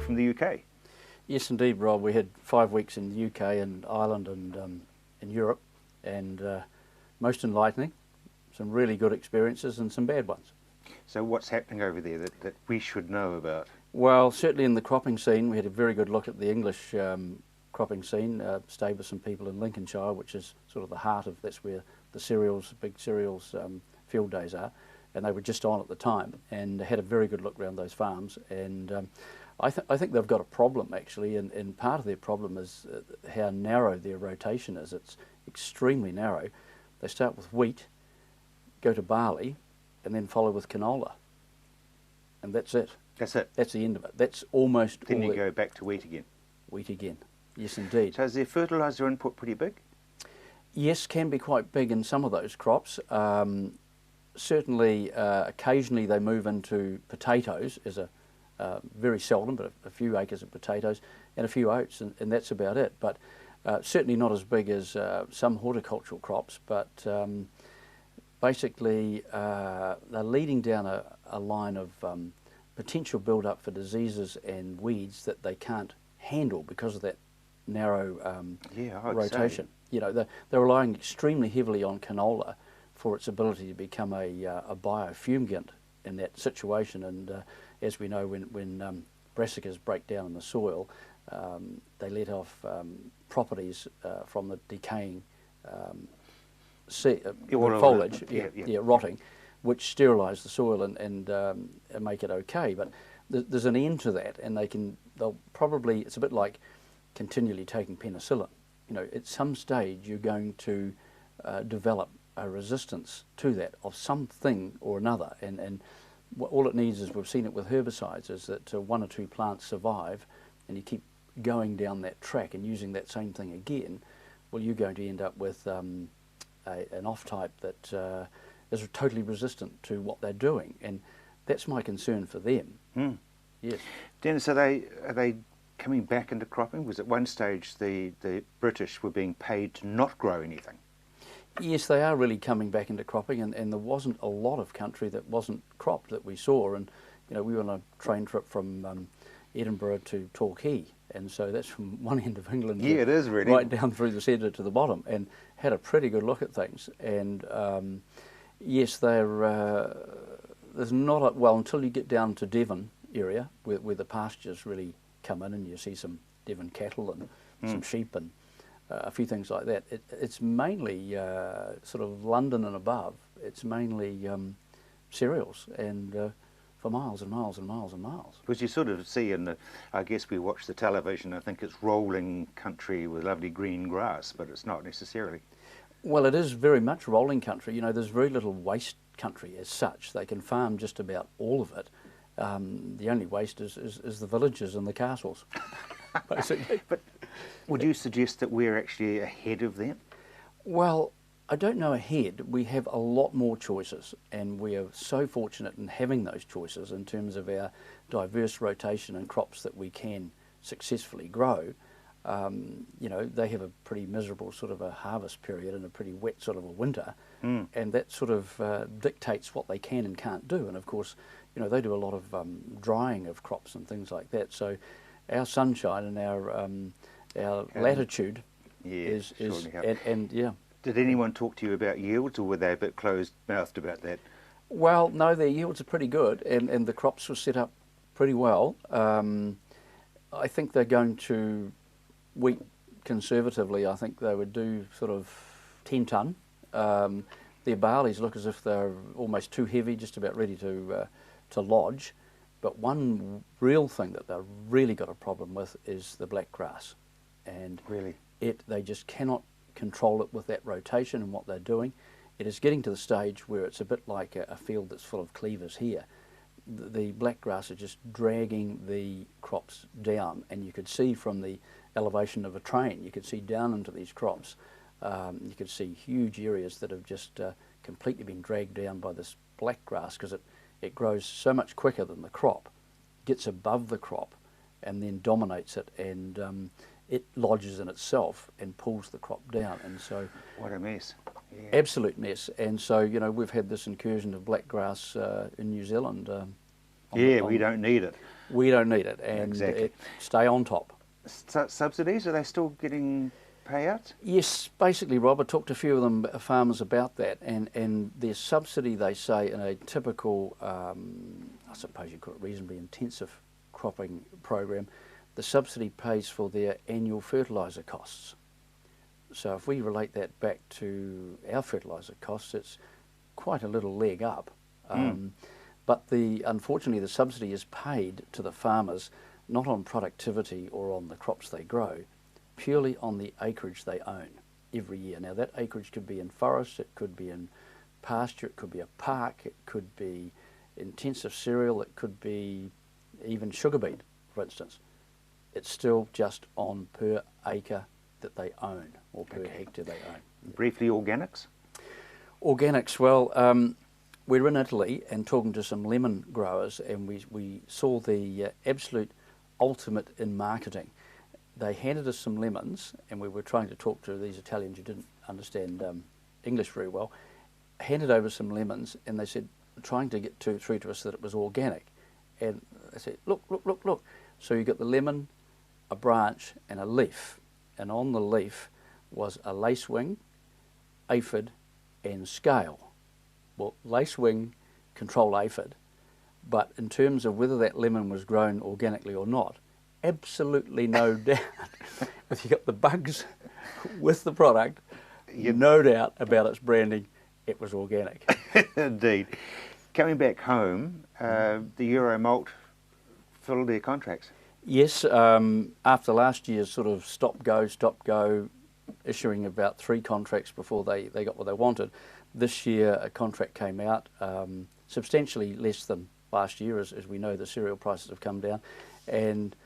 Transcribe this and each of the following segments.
back from the UK. Yes, indeed, Rob. We had 5 weeks in the UK and Ireland and in Europe, and most enlightening. Some really good experiences and some bad ones. So what's happening over there that we should know about? Well, certainly in the cropping scene, we had a very good look at the English cropping scene. Stayed with some people in Lincolnshire, which is sort of the heart of, that's where the cereals, big cereals field days are, and they were just on at the time, and had a very good look around those farms. And I think they've got a problem actually, and part of their problem is how narrow their rotation is. It's extremely narrow. They start with wheat, go to barley, and then follow with canola, and that's it. That's it. That's the end of it. That's almost then all. You go back to wheat again. Wheat again. Yes, indeed. So is their fertiliser input pretty big? Yes, can be quite big in some of those crops. Certainly, occasionally they move into potatoes as a very seldom, but a few acres of potatoes and a few oats, and that's about it. But certainly not as big as some horticultural crops. But basically, they're leading down a line of potential build-up for diseases and weeds that they can't handle because of that narrow rotation. You know, they're relying extremely heavily on canola for its ability to become a biofumigant in that situation. And as we know, when brassicas break down in the soil, they let off properties from the decaying foliage, rotting, which sterilise the soil and make it okay. But there's an end to that, and they'll probably, it's a bit like continually taking penicillin. You know, at some stage you're going to develop a resistance to that of something or another, and all it needs is, we've seen it with herbicides, is that one or two plants survive, and you keep going down that track and using that same thing again. Well, you're going to end up with an off-type that is totally resistant to what they're doing, and that's my concern for them. Mm. Yes. Dennis, are they coming back into cropping? Was at one stage the British were being paid to not grow anything? Yes, they are really coming back into cropping, and there wasn't a lot of country that wasn't cropped that we saw. And you know, we were on a train trip from Edinburgh to Torquay, and so that's from one end of England, it is really right down through the centre to the bottom, and had a pretty good look at things. And yes, there's not a, well, until you get down to Devon area where the pastures really come in, and you see some Devon cattle and some sheep and a few things like that. It's mainly sort of London and above. It's mainly cereals, and for miles and miles and miles and miles. Because you sort of see I guess we watch the television, I think it's rolling country with lovely green grass, but it's not necessarily. Well, it is very much rolling country. You know, there's very little waste country as such. They can farm just about all of it. The only waste is the villages and the castles, basically. But would you suggest that we're actually ahead of them? Well, I don't know ahead. We have a lot more choices, and we are so fortunate in having those choices in terms of our diverse rotation and crops that we can successfully grow. You know, they have a pretty miserable sort of a harvest period and a pretty wet sort of a winter, and that sort of dictates what they can and can't do. And of course, you know, they do a lot of drying of crops and things like that. So our sunshine and our latitude is and yeah. Did anyone talk to you about yields, or were they a bit closed-mouthed about that? Well, no, their yields are pretty good, and the crops were set up pretty well. I think they're going to wheat conservatively. I think they would do sort of 10 tonne. Their barleys look as if they're almost too heavy, just about ready to lodge. But one real thing that they've really got a problem with is the black grass, and really, they just cannot control it with that rotation and what they're doing. It is getting to the stage where it's a bit like a field that's full of cleavers here. The black grass is just dragging the crops down, and you could see from the elevation of a train, you could see down into these crops. You could see huge areas that have just completely been dragged down by this black grass, because it grows so much quicker than the crop, gets above the crop, and then dominates it, and it lodges in itself and pulls the crop down. And so, what a mess. Yeah. Absolute mess. And so, you know, we've had this incursion of black grass in New Zealand. We don't need it. We don't need it, and Exactly. stay on top. Subsidies, are they still getting payouts? Yes, basically, Rob, I talked to a few of them farmers about that, and their subsidy, they say, in a typical, I suppose you call it reasonably intensive cropping program, the subsidy pays for their annual fertiliser costs. So if we relate that back to our fertiliser costs, it's quite a little leg up. But unfortunately, the subsidy is paid to the farmers not on productivity or on the crops they grow, purely on the acreage they own every year. Now that acreage could be in forest, it could be in pasture, it could be a park, it could be intensive cereal, it could be even sugar beet, for instance. It's still just on per acre that they own, or per hectare they own. Briefly, organics? Organics, well, we're in Italy and talking to some lemon growers, and we saw the absolute ultimate in marketing. They handed us some lemons, and we were trying to talk to these Italians who didn't understand English very well, handed over some lemons, and they said, trying to get through to us that it was organic. And I said, look, look, look, look. So you got the lemon, a branch, and a leaf. And on the leaf was a lacewing, aphid, and scale. Well, lacewing control aphid, but in terms of whether that lemon was grown organically or not, absolutely no doubt. If you got the bugs with the product, no doubt about its branding, it was organic. Indeed. Coming back home, the Euro Malt filled their contracts. Yes, after last year's sort of stop go, issuing about 3 contracts before they got what they wanted, this year a contract came out, substantially less than last year, as we know the cereal prices have come down, and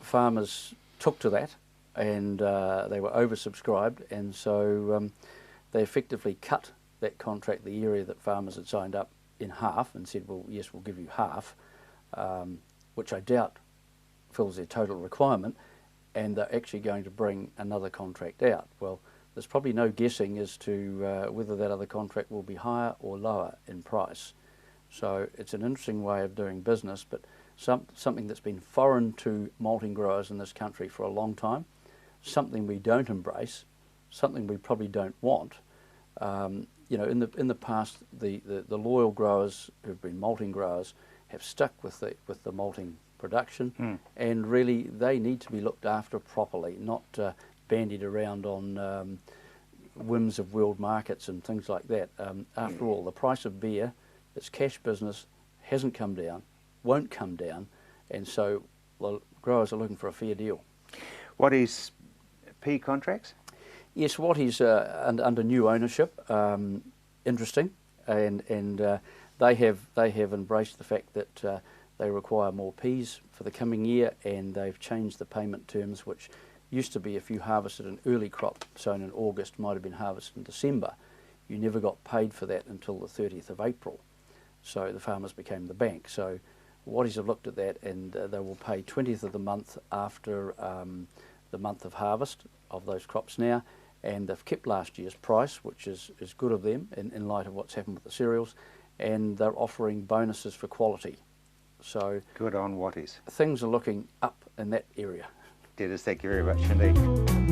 farmers took to that, and they were oversubscribed, and so they effectively cut that contract, the area that farmers had signed up, in half, and said, well, yes, we'll give you half, which I doubt fills their total requirement, and they're actually going to bring another contract out. Well, there's probably no guessing as to whether that other contract will be higher or lower in price. So it's an interesting way of doing business, but something that's been foreign to malting growers in this country for a long time, something we don't embrace, something we probably don't want. You know, in the past, the loyal growers who've been malting growers have stuck with the malting production, and really they need to be looked after properly, not bandied around on whims of world markets and things like that. After all, the price of beer, it's cash business, hasn't come down, won't come down, and so well, growers are looking for a fair deal. What is pea contracts? Yes, what is under new ownership, interesting, and they have embraced the fact that they require more peas for the coming year, and they've changed the payment terms, which used to be if you harvested an early crop sown in August, might have been harvested in December, you never got paid for that until the 30th of April. So the farmers became the bank. So Watties have looked at that, and they will pay 20th of the month after the month of harvest of those crops now, and they've kept last year's price, which is good of them in light of what's happened with the cereals, and they're offering bonuses for quality. So good on Watties. Things are looking up in that area. Dennis, thank you very much indeed.